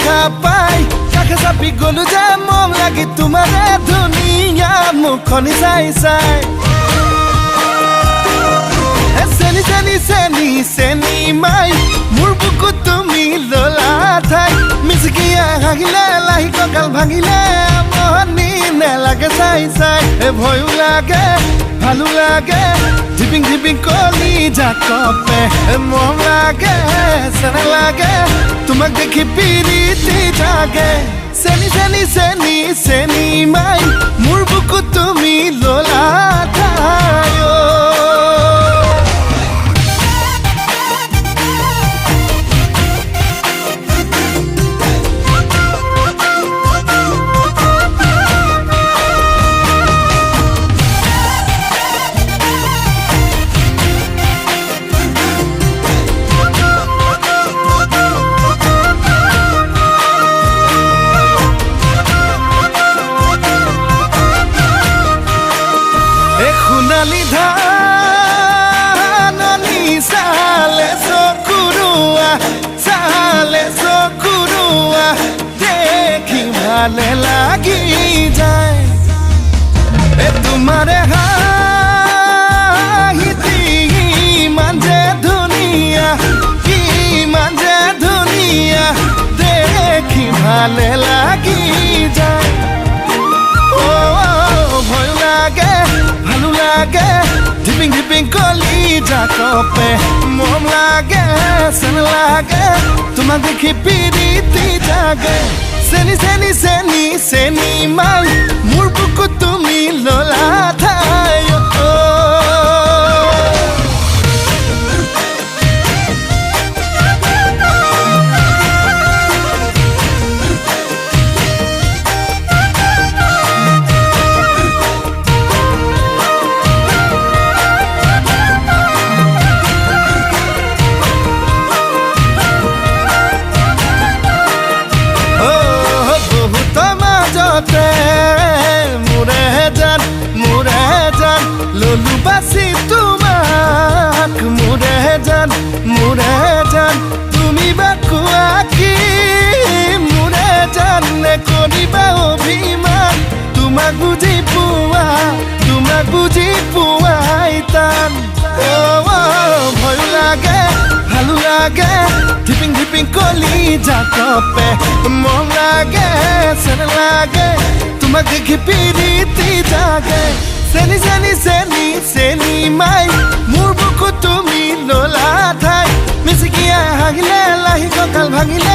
দেখা পাই কাষে চাপি গলো যে মন লাগি তোমাৰে ধুনীয়া মুখনি চাই চাই চেনি চেনি চেনি চেনি মাই মোৰ বুকুত তুমি ললা ঠাই মিচিকিয়া হাগিলে লাহি কঁকাল ভাঙিলে মনি নেলাগে চাই চাই ভয়ো লাগে ভালো লাগে ধিপিং ধিপিং কলি জাকপে মন লাগে চেনে লাগে তোমাক দেখি পিৰিতি জাগে চেনি চেনি চেনি চেনি মাই মোৰ বুকুত তুমি ললা ঠাই সোণালী ধাননি চালে চকুৰুৱা দেখি ভালে লাগি যায় তোমাৰে হাঁহিতি ইমান যে ধুনীয়া দেখি ভালে লাগি যায় ভয় লাগে ভালো লাগে ধিপিং ধিপিং কলি জাকপে মন লাগে চেন লাগে তোমাক দেখি পিৰিতি জাগে চেনি চেনি চেনি চেনি মাই মোৰ বুকুত তুমি ললা ঠাই ললু বাসি তোমাক মোৰে জান তুমি বা কোৱা কি মোৰে জান নে কৰিবা অভিমান তোমাক বুজি পোৱাই টান ভয় লাগে ভালো লাগে ধিপিং ধিপিং কলি জাকপে মন লাগে চেন লাগে তোমাক দেখি পিৰিতি জাগে চেনি চেনি চেনি চেনি মাই মোৰ বুকুত তুমি ললা ঠাই মিচিকিয়া হাগিলে লাহি কঁকাল ভাঙিলে